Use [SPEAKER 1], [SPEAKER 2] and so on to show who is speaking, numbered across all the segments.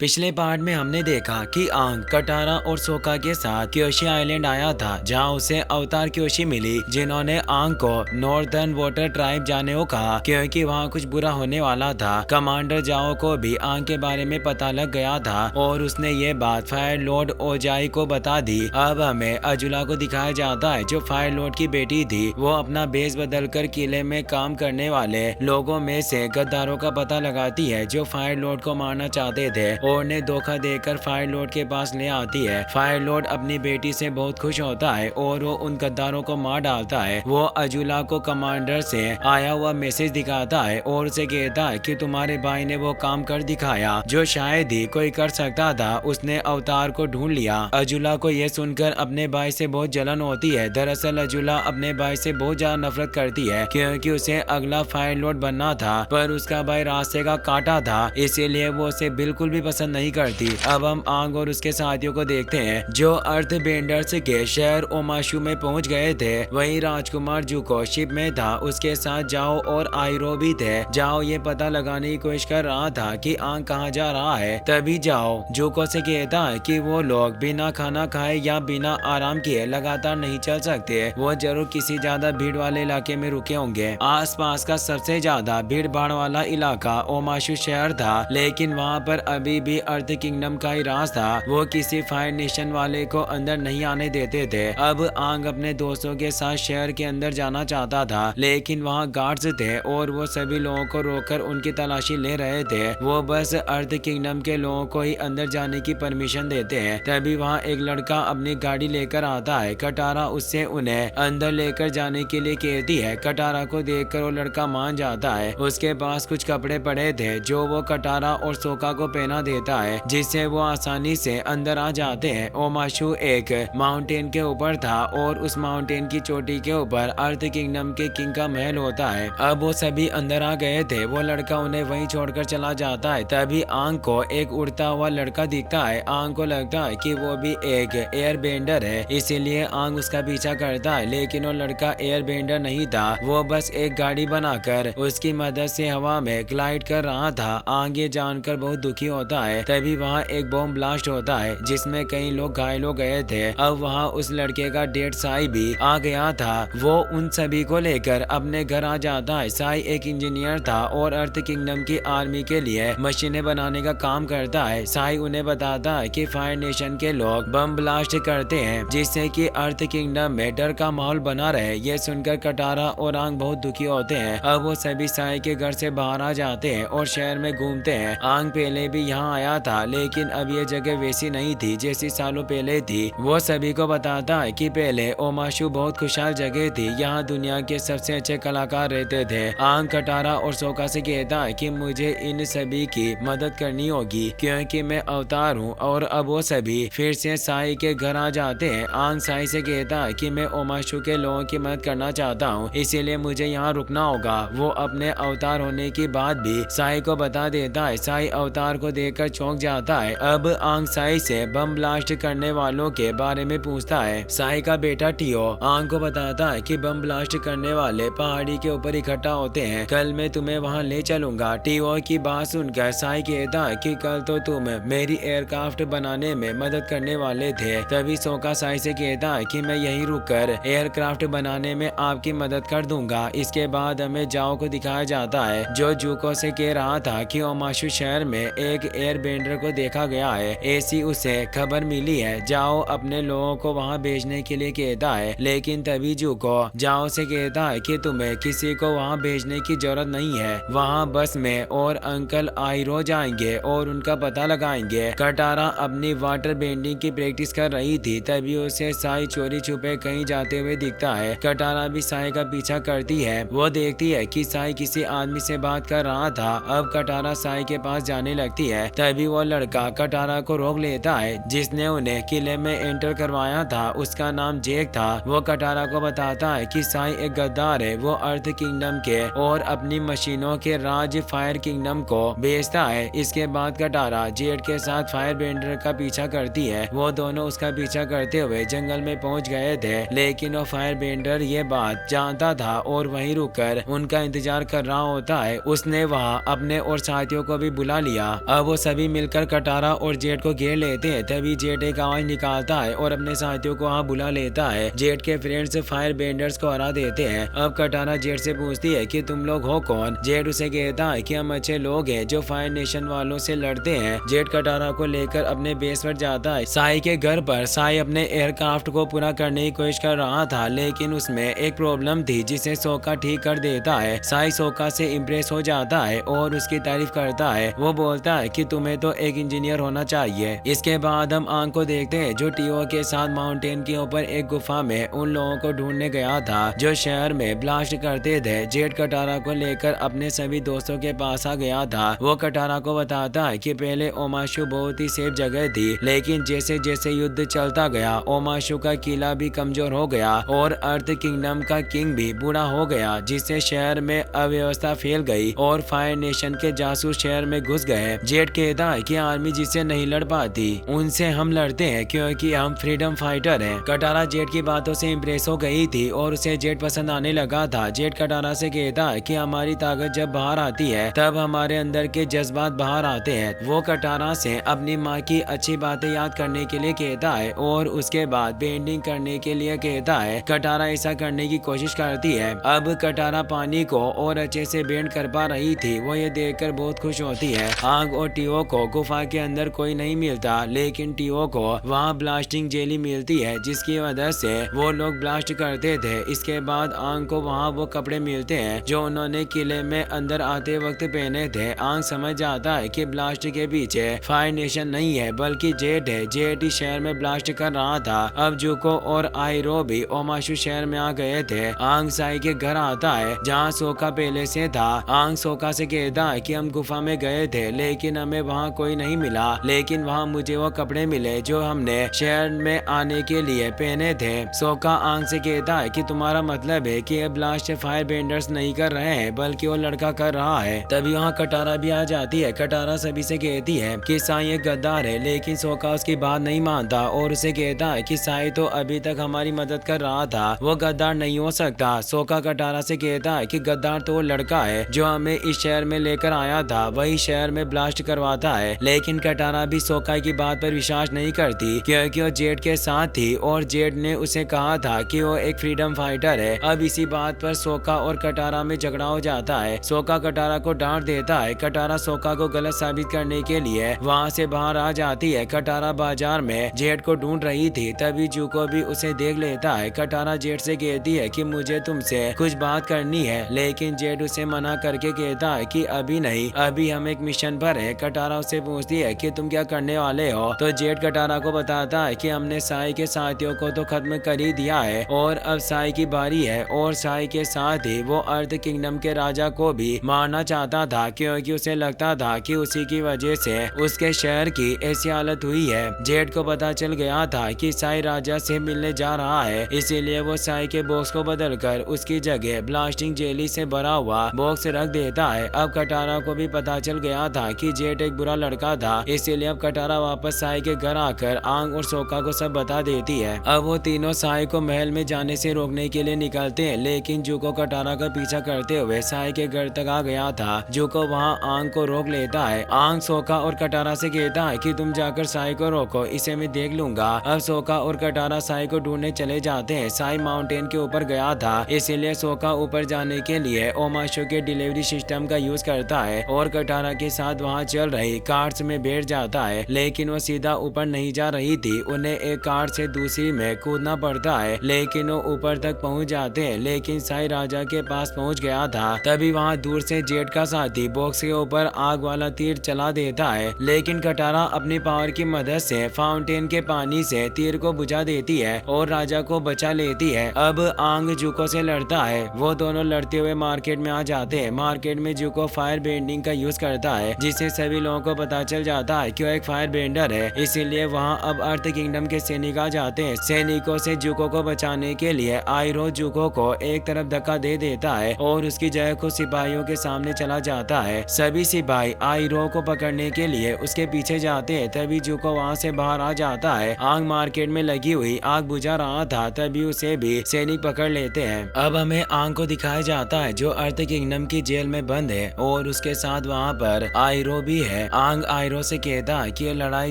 [SPEAKER 1] पिछले पार्ट में हमने देखा कि आंग कटारा और सोका के साथ क्योशी आइलैंड आया था, जहां उसे अवतार क्योशी मिली, जिन्होंने आंग को नॉर्दर्न वाटर ट्राइब जाने को कहा क्योंकि वहां कुछ बुरा होने वाला था। कमांडर जाओ को भी आंग के बारे में पता लग गया था और उसने ये बात फायर लॉर्ड ओजाई को बता दी। अब हमें अजुला को दिखाया जाता है, जो फायर लॉर्ड की बेटी थी। वो अपना बेस बदलकर किले में काम करने वाले लोगों में से गद्दारों का पता लगाती है, जो फायर लॉर्ड को मारना चाहते थे और ने धोखा देकर फायर लॉर्ड के पास ले आती है। फायर लॉर्ड अपनी बेटी से बहुत खुश होता है और वो उन गद्दारों को मार डालता है। वो अजुला को कमांडर से आया हुआ मैसेज दिखाता है और उसे कहता है कि तुम्हारे भाई ने वो काम कर दिखाया जो शायद ही कोई कर सकता था। उसने अवतार को ढूंढ लिया। अजुला को यह सुनकर अपने भाई से बहुत जलन होती है। दरअसल अजुला अपने भाई से बहुत ज्यादा नफरत करती है क्योंकि उसे अगला फायर लॉर्ड बनना था, पर उसका भाई रास्ते का काटा था, इसीलिए वो उसे बिल्कुल भी पसंद नहीं करती। अब हम आंग और उसके साथियों को देखते हैं, जो अर्थ बेंडर्स के शहर ओमाशु में पहुंच गए थे। वहीं राजकुमार जुको शिप में था, उसके साथ जाओ और आयरो भी थे। जाओ ये पता लगाने की कोशिश कर रहा था कि आंग कहाँ जा रहा है। तभी जाओ जुको से कहता है कि वो लोग बिना खाना खाए या बिना आराम किए लगातार नहीं चल सकते। वो जरूर किसी ज्यादा भीड़ वाले इलाके में रुके होंगे। आसपास का सबसे ज्यादा भीड़ भाड़ वाला इलाका ओमाशु शहर था, लेकिन वहाँ पर अभी भी अर्थ किंगडम का ही राज था। वो किसी फायर नेशन वाले को अंदर नहीं आने देते थे। अब आंग अपने दोस्तों के साथ शहर के अंदर जाना चाहता था, लेकिन वहाँ गार्ड्स थे और वो सभी लोगों को रोककर उनकी तलाशी ले रहे थे। वो बस अर्थ किंगडम के लोगों को ही अंदर जाने की परमिशन देते हैं। तभी वहाँ एक लड़का अपनी गाड़ी लेकर आता है। कटारा उससे उन्हें अंदर लेकर जाने के लिए कहती है। कटारा को देखकर वो लड़का मान जाता है। उसके पास कुछ कपड़े पड़े थे जो वो कटारा और सोका को पहना देता है, जिससे वो आसानी से अंदर आ जाते हैं। ओमाशु एक माउंटेन के ऊपर था और उस माउंटेन की चोटी के ऊपर अर्थ किंगडम के किंग का महल होता है। अब वो सभी अंदर आ गए थे। वो लड़का उन्हें वहीं छोड़कर चला जाता है। तभी आंग को एक उड़ता हुआ लड़का दिखता है। आंग को लगता है कि वो भी एक एयर बेंडर है, इसीलिए आंग उसका पीछा करता है, लेकिन वो लड़का एयर बेंडर नहीं था। वो बस एक गाड़ी बनाकर उसकी मदद से हवा में ग्लाइड कर रहा था। आंग ये जानकर बहुत दुखी होता है। तभी वहाँ एक बॉम्ब ब्लास्ट होता है जिसमें कई लोग घायल हो गए थे। अब वहाँ उस लड़के का डेड साई भी आ गया था। वो उन सभी को लेकर अपने घर आ जाता है। साई एक इंजीनियर था और अर्थ किंगडम की आर्मी के लिए मशीनें बनाने का काम करता है। साई उन्हें बताता है कि फायर नेशन के लोग बम ब्लास्ट करते हैं, जिससे कि अर्थ किंगडम में डर का माहौल बना रहे। ये सुनकर कटारा और आंग बहुत दुखी होते हैं। अब वो सभी साई के घर से बाहर आ जाते हैं और शहर में घूमते हैं। आंग पहले भी यहाँ आया था, लेकिन अब ये जगह वैसी नहीं थी जैसी सालों पहले थी। वो सभी को बताता है कि पहले ओमाशु बहुत खुशहाल जगह थी, यहाँ दुनिया के सबसे अच्छे कलाकार रहते थे। आंग कटारा और सोका से कहता है कि मुझे इन सभी की मदद करनी होगी क्योंकि मैं अवतार हूँ। और अब वो सभी फिर से साई के घर आ जाते हैं। आंग साई से कहता है कि मैं ओमाशु के लोगों की मदद करना चाहता हूँ, इसीलिए मुझे यहाँ रुकना होगा। वो अपने अवतार होने की बात भी साई को बता देता है। साई अवतार को देखकर चौंक जाता है। अब आंग साई से बम ब्लास्ट करने वालों के बारे में पूछता है। साई का बेटा टियो आंग को बताता है कि बम ब्लास्ट करने वाले पहाड़ी के ऊपर इकट्ठा होते हैं, कल मैं तुम्हें वहां ले चलूंगा। टियो की बात सुनकर साई कहता है कि कल तो तुम मेरी एयरक्राफ्ट बनाने में मदद करने वाले थे। तभी सोका साई से कहता है कि मैं यहीं रुककर एयरक्राफ्ट बनाने में आपकी मदद कर दूंगा। इसके बाद हमें जाओ को दिखाया जाता है, जो जुको से कह रहा था कि ओमाशु शहर में एक एयर बेंडर को देखा गया है। ऐसी उसे खबर मिली है। जाओ अपने लोगों को वहां भेजने के लिए कहता है, लेकिन तभी जुको जाओ से कहता है कि तुम्हें किसी को वहां भेजने की जरूरत नहीं है। वहां बस मैं और अंकल आयरो जाएंगे और उनका पता लगाएंगे। कटारा अपनी वाटर बेंडिंग की प्रैक्टिस कर रही थी। तभी उसे साई चोरी छुपे कहीं जाते हुए दिखता है। कटारा भी साई का पीछा करती है। वो देखती है कि साई किसी आदमी से बात कर रहा था। अब कटारा साई के पास जाने लगती है। तभी वो लड़का कटारा को रोक लेता है, जिसने उन्हें किले में एंटर करवाया था। उसका नाम जेक था। वो कटारा को बताता है कि साई एक गद्दार है। वो अर्थ किंगडम के और अपनी मशीनों के राज फायर किंगडम को बेचता है। इसके बाद कटारा जेट के साथ फायर बेंडर का पीछा करती है। वो दोनों उसका पीछा करते हुए जंगल में पहुंच गए थे, लेकिन वो फायर बेंडर ये बात जानता था और वहीं रुककर उनका इंतजार कर रहा होता है। उसने वहाँ अपने और साथियों को भी बुला लिया। अब वो सभी मिलकर कटारा और जेट को घेर लेते हैं। तभी जेट एक आवाज निकालता है और अपने साथियों को वहाँ बुला लेता है। जेट के फ्रेंड्स फायर बेंडर्स को हरा देते हैं। अब कटारा जेट से पूछती है कि तुम लोग हो कौन। जेट उसे कहता है कि हम अच्छे लोग हैं जो फायर नेशन वालों से लड़ते हैं। जेट कटारा को लेकर अपने बेस पर जाता है। साई के घर पर साई अपने एयरक्राफ्ट को पूरा करने की कोशिश कर रहा था, लेकिन उसमें एक प्रॉब्लम थी जिसे सोका ठीक कर देता है। साई सोका से इम्प्रेस हो जाता है और उसकी तारीफ करता है। वो बोलता है कि तुम्हें तो एक इंजीनियर होना चाहिए। इसके बाद हम आंग को देखते हैं जो टीओ के साथ माउंटेन के ऊपर एक गुफा में उन लोगों को ढूंढने गया था जो शहर में ब्लास्ट करते थे। जेट कटारा को लेकर अपने सभी दोस्तों के पास आ गया था। वो कटारा को बताता है कि पहले ओमाशु बहुत ही सेफ जगह थी, लेकिन जैसे जैसे युद्ध चलता गया ओमाशु का किला भी कमजोर हो गया और अर्थ किंगडम का किंग भी बूढ़ा हो गया, जिससे शहर में अव्यवस्था फैल गई और फायर नेशन के जासूस शहर में घुस गए। जेट कहता है कि आर्मी जिससे नहीं लड़ पाती उनसे हम लड़ते हैं क्योंकि हम फ्रीडम फाइटर हैं। कटारा जेट की बातों से इम्प्रेस हो गई थी और उसे जेट पसंद आने लगा था। जेट कटारा से कहता है कि हमारी ताकत जब बाहर आती है तब हमारे अंदर के जज्बात बाहर आते हैं। वो कटारा से अपनी माँ की अच्छी बातें याद करने के लिए कहता है और उसके बाद बेंडिंग करने के लिए कहता है। कटारा ऐसा करने की कोशिश करती है। अब कटारा पानी को और अच्छे से बेंड कर पा रही थी। वो ये देखकर बहुत खुश होती है। आंग और टीओ को गुफा के अंदर कोई नहीं मिलता, लेकिन टीओ को वहाँ ब्लास्टिंग जेली मिलती है जिसकी वजह से वो लोग ब्लास्ट करते थे। इसके बाद आंग को वहाँ वो कपड़े मिलते हैं जो उन्होंने किले में अंदर आते वक्त पहने थे। आंग समझ जाता है कि ब्लास्ट के पीछे फायर नेशन नहीं है बल्कि जेट है। जेट ही शहर में ब्लास्ट कर रहा था। अब जुको और आइरो भी ओमाशु शहर में आ गए थे। आंग साई के घर आता है जहाँ सोका पहले से था। आंग सोका से कहता है कि हम गुफा में गए थे लेकिन हमें वहाँ कोई नहीं मिला, लेकिन वहाँ मुझे वो कपड़े मिले जो हमने शहर में आने के लिए पहने थे। सोका आंग से कहता है कि तुम्हारा मतलब है कि ये ब्लास्ट फायर बेंडर्स नहीं कर रहे हैं बल्कि वो लड़का कर रहा है। तभी वहाँ कटारा भी आ जाती है। कटारा सभी से कहती है कि साई एक गद्दार है, लेकिन सोका उसकी बात नहीं मानता और उसे कहता है कि साई तो अभी तक हमारी मदद कर रहा था, वो गद्दार नहीं हो सकता। सोका कटारा से कहता है कि गद्दार तो वो लड़का है जो हमें इस शहर में लेकर आया था, वही शहर में ब्लास्ट करवाता है। लेकिन कटारा भी सोका की बात पर विश्वास नहीं करती क्योंकि वो जेट के साथ थी और जेट ने उसे कहा था कि वो एक फ्रीडम फाइटर है। अब इसी बात पर सोका और कटारा में झगड़ा हो जाता है। सोका कटारा को डांट देता है। कटारा सोका को गलत साबित करने के लिए वहाँ से बाहर आ जाती है। कटारा बाजार में जेट को ढूंढ रही थी, तभी जुको भी उसे देख लेता है। कटारा जेट से कहती है कि मुझे तुमसे कुछ बात करनी है, लेकिन जेट उसे मना करके कहता है कि अभी नहीं, अभी हम एक मिशन पर है। कटारा उसे पूछती है कि तुम क्या करने वाले हो, तो जेट कटारा को बताता है कि हमने साई के साथियों को तो खत्म कर ही दिया है और अब साई की बारी है और साई के साथ ही वो अर्थ किंगडम के राजा को भी मारना चाहता था क्योंकि उसे लगता था कि उसी की वजह से उसके शहर की ऐसी हालत हुई है। जेट को पता चल गया था कि साई राजा से मिलने जा रहा है, इसीलिए वो साई के बॉक्स को बदलकर उसकी जगह ब्लास्टिंग जेली से भरा हुआ बॉक्स रख देता है। अब कटारा को भी पता चल गया था कि जेट एक बुरा लड़का था, इसीलिए अब कटारा वापस साई के घर आकर आंग और सोका को सब बता देती है। अब वो तीनों साई को महल में जाने से रोकने के लिए निकलते हैं, लेकिन जुको कटारा का पीछा करते हुए साई के घर तक आ गया था। जुको वहाँ आंग को रोक लेता है। आंग सोका और कटारा से कहता है कि तुम जाकर साई को रोको, इसे मैं देख लूंगा। अब सोका और कटारा साई को ढूंढने चले जाते हैं। साई माउंटेन के ऊपर गया था, इसीलिए सोका ऊपर जाने के लिए ओमाशु के डिलीवरी सिस्टम का यूज करता है और कटारा के साथ वहाँ चल रही कार्स में बैठ जाता है, लेकिन वो सीधा ऊपर नहीं जा रही थी। उन्हें एक कार से दूसरी में कूदना पड़ता है, लेकिन वो ऊपर तक पहुँच जाते हैं। लेकिन साई राजा के पास पहुँच गया था। तभी वहाँ दूर से जेट का साथी बॉक्स के ऊपर आग वाला तीर चला देता है, लेकिन कटारा अपनी पावर की मदद से फाउंटेन के पानी से तीर को बुझा देती है और राजा को बचा लेती है। अब आंग जुको से लड़ता है। वो दोनों लड़ते हुए मार्केट में आ जाते हैं। मार्केट में जुको फायर बेंडिंग का यूज करता है, जिससे सभी लोगों को पता चल जाता है कि वो एक फायर बेंडर है, इसीलिए वहाँ अब अर्थ किंगडम के सैनिक आ जाते हैं। सैनिकों से जुको को बचाने के लिए आइरो जुको को एक तरफ धक्का दे देता है और उसकी जगह को सिपाहियों के सामने चला जाता है। सभी सिपाही आइरो को पकड़ने के लिए उसके पीछे जाते हैं। तभी जुको वहाँ से बाहर आ जाता है। आग मार्केट में लगी हुई आग बुझा रहा था, तभी उसे भी सैनिक पकड़ लेते हैं। अब हमें आग को दिखाया जाता है जो अर्थ किंगडम की जेल में बंद है और उसके साथ वहाँ पर आइरो भी है। आंग आयरो से कहता कि ये लड़ाई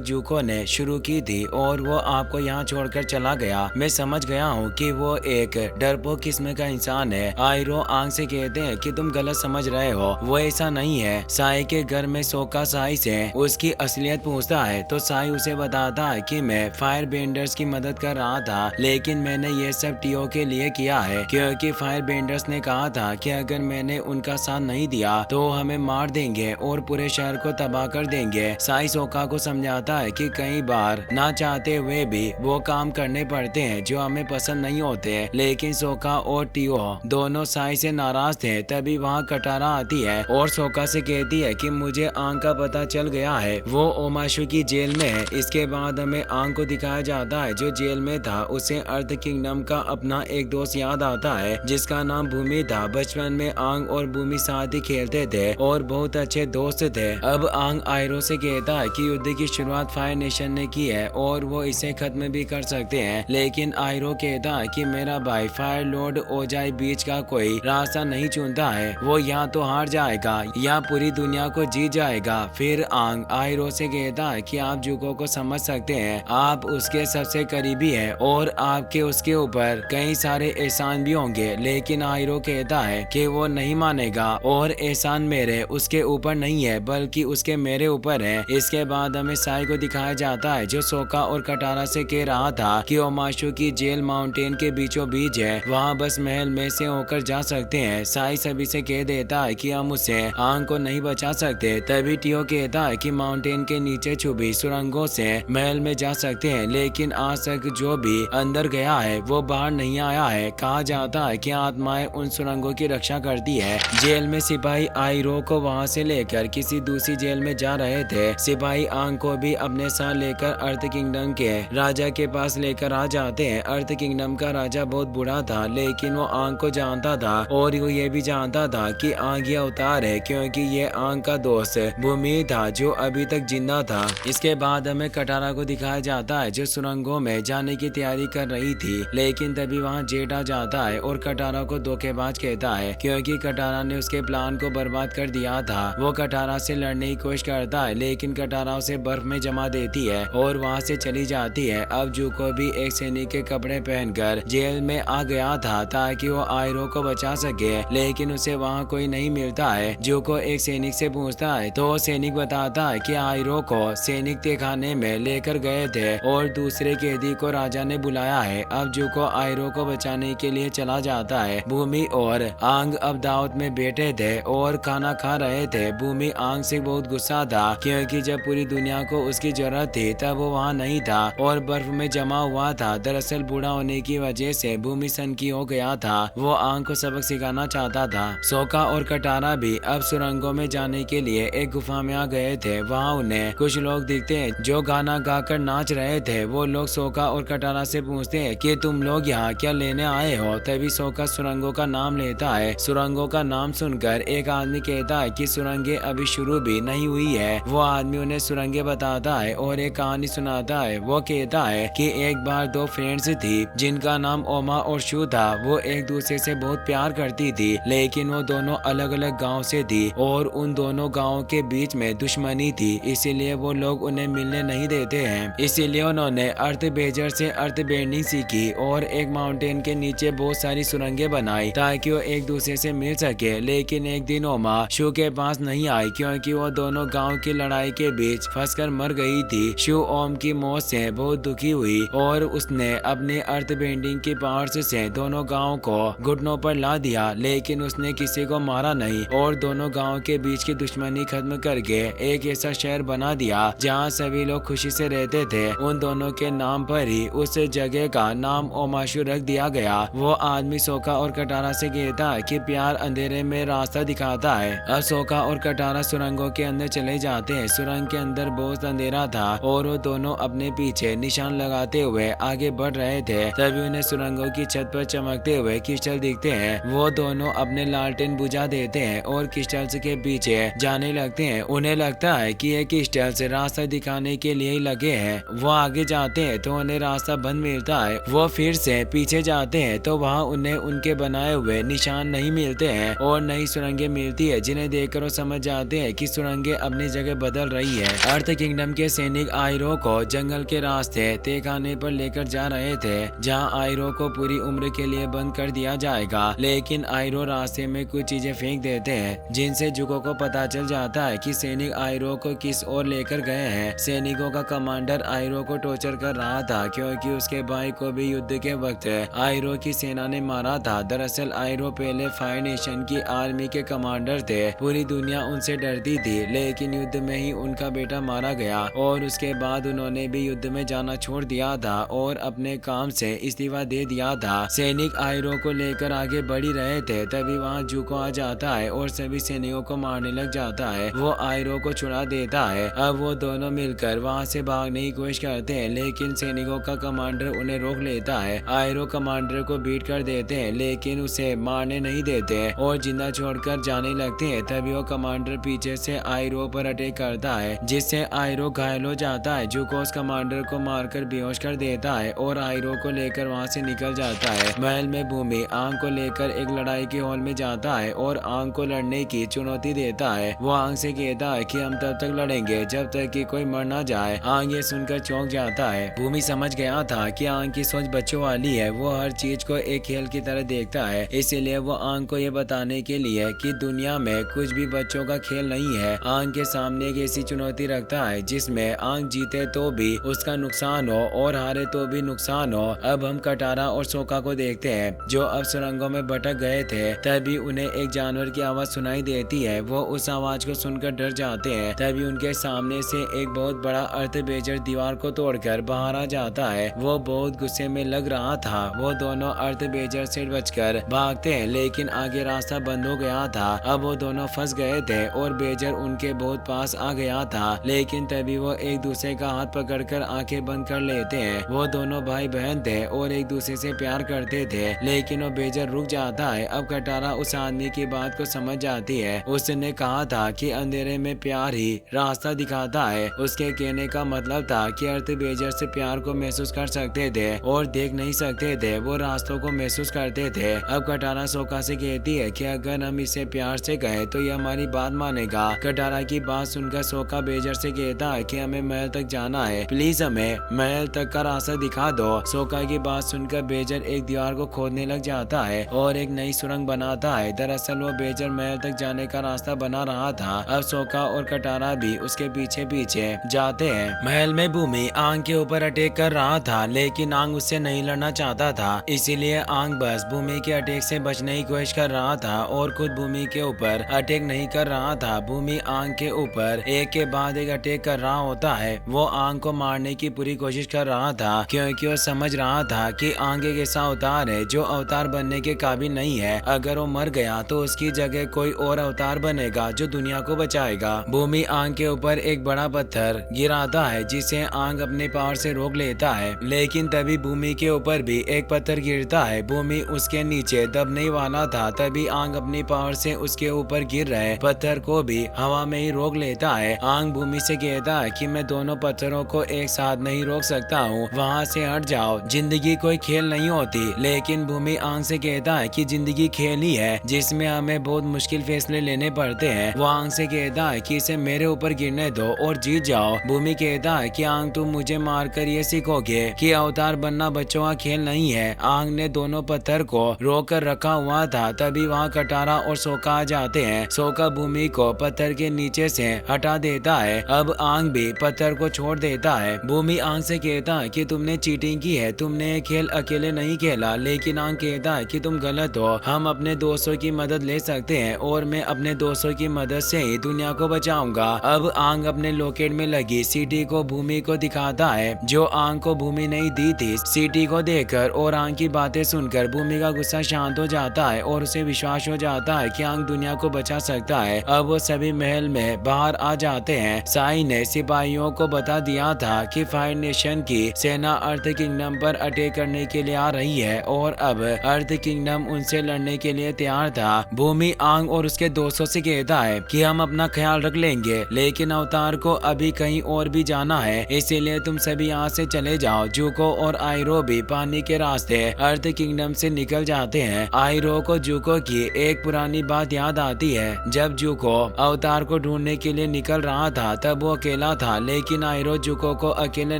[SPEAKER 1] जुको ने शुरू की थी और वो आपको यहाँ छोड़कर चला गया। मैं समझ गया हूँ कि वो एक डरपोक किस्म का इंसान है। आयरो आंग से कहते हैं कि तुम गलत समझ रहे हो, वो ऐसा नहीं है। साई के घर में सोका साई से उसकी असलियत पूछता है तो साई उसे बताता है कि मैं फायर बेंडर्स की मदद कर रहा था, लेकिन मैंने ये सब टीओ के लिए किया है क्योंकि फायर बेंडर्स ने कहा था कि अगर मैंने उनका साथ नहीं दिया तो हमें मार देंगे और पूरे शहर को तबाह कर देंगे। साई सोका को समझाता है कि कई बार ना चाहते हुए भी वो काम करने पड़ते हैं जो हमें पसंद नहीं होते, लेकिन सोका और टीओ दोनों साई से नाराज थे। तभी वहाँ कटारा आती है और सोका से कहती है कि मुझे आंग का पता चल गया है, वो ओमाशु की जेल में है। इसके बाद हमें आंग को दिखाया जाता है जो जेल में था। उसे अर्थ किंगडम का अपना एक दोस्त याद आता है जिसका नाम भूमि था। बचपन में आंग और भूमि साथ ही खेलते थे और बहुत अच्छे दोस्त थे। अब आंग आयरो से कहता है कि युद्ध की शुरुआत फायर नेशन ने की है और वो इसे खत्म भी कर सकते हैं, लेकिन आयरो कहता है कि मेरा भाई फायर लॉर्ड ओजाई बीच का कोई रास्ता नहीं चुनता है, वो या तो हार जाएगा या पूरी दुनिया को जीत जाएगा। फिर आंग आयरो से कहता है कि आप जुको को समझ सकते हैं, आप उसके सबसे करीबी हैं और आपके उसके ऊपर कई सारे एहसान भी होंगे, लेकिन आयरो कहता है कि वो नहीं मानेगा और एहसान मेरे उसके ऊपर नहीं है बल्कि उसके मेरे ऊपर है। इसके बाद हमें साई को दिखाया जाता है जो सोका और कटारा से कह रहा था कि ओमाशु की जेल माउंटेन के बीचों बीच है, वहाँ बस महल में से होकर जा सकते हैं। साई सभी से कह देता है कि हम उसे आंग को नहीं बचा सकते। तभी टीओ कहता है कि माउंटेन के नीचे छुपी सुरंगों से महल में जा सकते हैं, लेकिन आज तक जो भी अंदर गया है वो बाहर नहीं आया है। कहा जाता है कि आत्माएं उन सुरंगों की रक्षा करती है। जेल में सिपाही आयरो को वहाँ से लेकर किसी दूसरी जेल में जा रहे थे। सिपाही आंग को भी अपने साथ लेकर अर्थ किंगडम के राजा के पास लेकर आ जाते हैं। अर्थ किंगडम का राजा बहुत बुरा था, लेकिन वो आंग को जानता था और वो ये भी जानता था कि आंग ये अवतार है क्योंकि ये आंग का दोस्त भूमि था जो अभी तक जिंदा था। इसके बाद हमें कटारा को दिखाया जाता है जो सुरंगों में जाने की तैयारी कर रही थी, लेकिन तभी वहाँ जेट आ जाता है और कटारा को धोखेबाज कहता है क्योंकि कटारा ने उसके प्लान को बर्बाद कर दिया था। वो कटारा से लड़ने की कोशिश करता है, लेकिन कटारा उसे बर्फ में जमा देती है और वहाँ से चली जाती है। अब जुको भी एक सैनिक के कपड़े पहनकर जेल में आ गया था ताकि वो आयरो को बचा सके, लेकिन उसे वहाँ कोई नहीं मिलता है। जुको एक सैनिक से पूछता है तो सैनिक बताता है कि आयरो को सैनिक तहखाने में लेकर गए थे और दूसरे कैदी को राजा ने बुलाया है। अब जुको आयरो को बचाने के लिए चला जाता है। भूमि और आंग अब दावत में बैठे थे और खाना खा रहे थे। भूमि आंग से बहुत गुस्सा था क्योंकि जब पूरी दुनिया को उसकी जरूरत थी तब वो वहाँ नहीं था और बर्फ में जमा हुआ था। दरअसल बूढ़ा होने की वजह से भूमि सनकी हो गया था। वो आंग को सबक सिखाना चाहता था। सोका और कटारा भी अब सुरंगों में जाने के लिए एक गुफा में आ गए थे। वहाँ उन्हें कुछ लोग दिखते हैं जो गाना गाकर नाच रहे थे। वो लोग सोका और कटारा से पूछते हैं कि तुम लोग यहाँ क्या लेने आए हो। तभी सोका सुरंगों का नाम लेता है। सुरंगों का नाम सुनकर एक आदमी कहता है कि सुरंगें अभी शुरू भी नहीं हुई है। वो आदमी उन्हें सुरंगें बताता है और एक कहानी सुनाता है। वो कहता है कि एक बार दो फ्रेंड्स थी जिनका नाम ओमा और शू था। वो एक दूसरे से बहुत प्यार करती थी, लेकिन वो दोनों अलग अलग गांव से थी और उन दोनों गांवों के बीच में दुश्मनी थी, इसीलिए वो लोग उन्हें मिलने नहीं देते हैं। इसीलिए उन्होंने अर्थ बेजर से अर्थ बेंडिंग सीखी और एक माउंटेन के नीचे बहुत सारी सुरंगें बनाई ताकि वो एक दूसरे से मिल सके। लेकिन एक दिन ओमा शू के पास नहीं आई क्योंकि वो दोनों गांव की लड़ाई के बीच फंसकर मर गई थी। शू ओम की मौत से बहुत दुखी हुई और उसने अपने अर्थ बेंडिंग की पावर्स से दोनों गांव को घुटनों पर ला दिया, लेकिन उसने किसी को मारा नहीं और दोनों गांव के बीच की दुश्मनी खत्म करके एक ऐसा शहर बना दिया जहां सभी लोग खुशी से रहते थे। उन दोनों के नाम पर ही उस जगह का नाम ओमाशु रख दिया गया। वो आदमी सोका और कटारा से कहता है कि प्यार अंधेरे में रास्ता दिखाता है। अब सोका और कटारा सुरंगों के अंदर चले जाते हैं। सुरंग के अंदर बहुत अंधेरा था और वो दोनों अपने पीछे निशान लगाते हुए आगे बढ़ रहे थे। तभी उन्हें सुरंगों की छत पर चमकते हुए क्रिस्टल दिखते हैं। वो दोनों अपने लालटेन बुझा देते हैं और क्रिस्टल्स के पीछे जाने लगते हैं। उन्हें लगता है कि ये क्रिस्टल्स रास्ता दिखाने के लिए ही लगे हैं। वो आगे जाते हैं तो उन्हें रास्ता बंद मिलता है। वो फिर से पीछे जाते हैं तो वहाँ उन्हें उनके बनाए हुए निशान नहीं मिलते हैं और नई सुरंगें मिलती है, जिन्हें देखकर वो समझ जाते हैं कि सुरंगें जगह अपनी जगह बदल रही है। अर्थ किंगडम के सैनिक आयरो को जंगल के रास्ते तय खाने पर लेकर जा रहे थे, जहां आयरो को पूरी उम्र के लिए बंद कर दिया जाएगा। लेकिन आयरो रास्ते में कुछ चीजें फेंक देते हैं, जिनसे जुको को पता चल जाता है कि सैनिक आयरो को किस ओर लेकर गए हैं। सैनिकों का कमांडर आयरो को टॉर्चर कर रहा था, क्योंकि उसके भाई को भी युद्ध के वक्त आयरो की सेना ने मारा था। दरअसल आयरो पहले फायर नेशन की आर्मी के कमांडर थे। पूरी दुनिया उनसे डरती थी, लेकिन युद्ध में ही उनका बेटा मारा गया और उसके बाद उन्होंने भी युद्ध में जाना छोड़ दिया था और अपने काम से इस्तीफा दे दिया था। सैनिक आयरो को लेकर आगे बढ़ी रहे थे, तभी वहाँ जुको आ जाता है और सभी सैनिकों को मारने लग जाता है। वो आयरो को छुड़ा देता है। अब वो दोनों मिलकर वहाँ से भागने की कोशिश करते हैं, लेकिन सैनिकों का कमांडर उन्हें रोक लेता है। आयरो कमांडर को बीट कर देते हैं, लेकिन उसे मारने नहीं देते और जिंदा छोड़कर जाने लगते हैं। तभी वो कमांडर पीछे से आयरो पर अटैक करता है, जिससे आयरो घायल हो जाता है। जुको उस कमांडर को मारकर बेहोश कर देता है और आयरो को लेकर वहाँ से निकल जाता है। महल में भूमि आंग को लेकर एक लड़ाई के हॉल में जाता है और आंग को लड़ने की चुनौती देता है। वो आंग से कहता है कि हम तब तक लड़ेंगे जब तक कि कोई मर ना जाए। आंग ये सुनकर चौंक जाता है। भूमि समझ गया था कि आंग की सोच बच्चों वाली है। वो हर चीज को एक खेल की तरह देखता है, इसीलिए वो आंग को ये बताने के लिए कि दुनिया में कुछ भी बच्चों का खेल नहीं है, आंग के सामने एक ऐसी चुनौती रखता है जिसमें आंग जीते तो भी उसका नुकसान हो और हारे तो भी नुकसान हो। अब हम कटारा और सोका को देखते हैं, जो अब सुरंगों में भटक गए थे। तभी उन्हें एक जानवर की आवाज सुनाई देती है। वो उस आवाज को सुनकर डर जाते हैं। तभी उनके सामने से एक बहुत बड़ा अर्थबेजर दीवार को तोड़कर बाहर आ जाता है। वो बहुत गुस्से में लग रहा था। वो दोनों अर्थबेजर से बचकर भागते हैं, लेकिन आगे रास्ता बंद हो गया था। अब वो दोनों फंस गए थे और बेजर उनके बहुत पास आ गया था, लेकिन तभी वो एक दूसरे का हाथ पकड़कर आंखें बंद कर लेते हैं। वो दोनों भाई बहन थे और एक दूसरे से प्यार करते थे, लेकिन वो बेजर रुक जाता है। अब कटारा उस आदमी की बात को समझ जाती है। उसने कहा था कि अंधेरे में प्यार ही रास्ता दिखाता है। उसके कहने का मतलब था कि अर्थबेजर से प्यार को महसूस कर सकते थे और देख नहीं सकते थे, वो रास्तों को महसूस करते थे। अब कटारा सोका से कहती है कि अगर हम इसे प्यार से कहें तो ये हमारी बात मानेगा। कटारा की बात सुनकर सोका बेजर से कहता है कि हमें महल तक जाना है, प्लीज हमें महल तक का रास्ता दिखा दो। सोका की बात सुनकर बेजर एक दीवार को खोदने लग जाता है और एक नई सुरंग बनाता है। दरअसल वो बेजर महल तक जाने का रास्ता बना रहा था। अब सोका और कटारा भी उसके पीछे पीछे जाते हैं। महल में भूमि आंग के ऊपर अटैक कर रहा था, लेकिन आंग उससे नहीं लड़ना चाहता था, इसीलिए आंग बस भूमि के अटैक से बचने की कोशिश कर रहा था और खुद भूमि के ऊपर अटैक नहीं कर रहा था। भूमि आंग के ऊपर एक के बाद एक अटैक कर रहा होता है। वो आंग को मारने की पूरी कोशिश कर रहा था, क्योंकि वो समझ रहा था कि आंग एक ऐसा अवतार है जो अवतार बनने के काबिल नहीं है। अगर वो मर गया तो उसकी जगह कोई और अवतार बनेगा जो दुनिया को बचाएगा। भूमि आंग के ऊपर एक बड़ा पत्थर गिराता है, जिसे आंग अपने पावर से रोक लेता है, लेकिन तभी भूमि के ऊपर भी एक पत्थर गिरता है। भूमि उसके नीचे दबने वाला था, तभी आंग अपनी पावर से उसके ऊपर गिर रहे पत्थर को भी हवा में ही रोक लेता है। आंग भूमि से कहता है कि मैं दोनों पत्थरों को एक साथ नहीं रोक सकता हूँ, वहाँ से हट जाओ, जिंदगी कोई खेल नहीं होती। लेकिन भूमि आंग से कहता है कि जिंदगी खेल ही है, जिसमें हमें बहुत मुश्किल फैसले लेने पड़ते हैं। वो आंग से कहता है कि इसे मेरे ऊपर गिरने दो और जीत जाओ। भूमि कहता है कि आंग तुम मुझे मारकर ये सीखोगे कि अवतार बनना बच्चों का खेल नहीं है। आंग ने दोनों पत्थर को रोक कर रखा हुआ था। तभी वहाँ कटारा और सोका आ जाते हैं। सोका भूमि को पत्थर के नीचे से हटा देता है। अब आंग भी पत्थर को छोड़ देता है। भूमि आंग से कहता है कि तुमने चीटिंग की है, तुमने ये खेल अकेले नहीं खेला। लेकिन आंग कहता है कि तुम गलत हो, हम अपने दोस्तों की मदद ले सकते हैं और मैं अपने दोस्तों की मदद से ही दुनिया को बचाऊंगा। अब आंग अपने लॉकेट में लगी सीटी को भूमि को दिखाता है, जो आंग को भूमि नहीं दी थी। सीटी को देखकर और आंग की बातें सुनकर भूमि का गुस्सा शांत हो जाता है और उसे विश्वास हो जाता है कि आंग दुनिया को बचा सकता है। अब वो सभी महल में बाहर आ जाते हैं। साई ने सिपाहियों को बता दिया था कि फायर नेशन की सेना अर्थ किंगडम पर अटैक करने के लिए आ रही है और अब अर्थ किंगडम उनसे लड़ने के लिए तैयार था। भूमि आंग और उसके दोस्तों से कहता है कि हम अपना ख्याल रख लेंगे, लेकिन अवतार को अभी कहीं और भी जाना है, इसीलिए तुम सभी यहाँ से चले जाओ। जुको और आयरो भी पानी के रास्ते अर्थ किंगडम से निकल जाते हैं। आयरो को जुको की एक पुरानी बात याद आती है। जब जुको अवतार को ढूंढने के लिए निकल रहा था तब वो अकेला था, लेकिन आयरो जुको को अकेले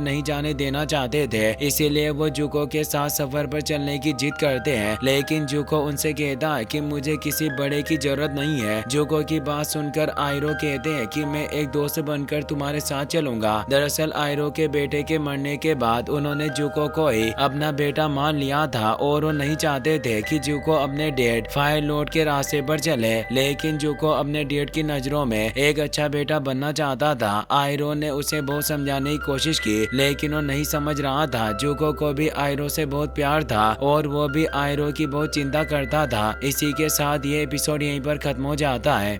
[SPEAKER 1] नहीं जाने देना चाहते थे, इसीलिए वो जुको के साथ सफर पर चलने की जिद करते हैं। लेकिन जुको उनसे कहता है कि मुझे किसी बड़े की जरूरत नहीं है। जुको की बात सुनकर आयरो कहते हैं कि मैं एक दोस्त बनकर तुम्हारे साथ चलूंगा। दरअसल आयरो के बेटे के मरने के बाद उन्होंने जुको को ही अपना बेटा मान लिया था और वो नहीं चाहते थे कि जुको अपने डैड फायर लॉर्ड के रास्ते पर चले। लेकिन जुको अपने डैड की नजरों में एक अच्छा बेटा बनना चाहता था। आयरो ने उसे बहुत समझाने की कोशिश की, लेकिन वो नहीं समझ रहा था। जुको को भी आयरो से बहुत प्यार था और वो भी आयरो की बहुत चिंता करता था। इसी के साथ ये एपिसोड यहीं पर खत्म हो जाता है।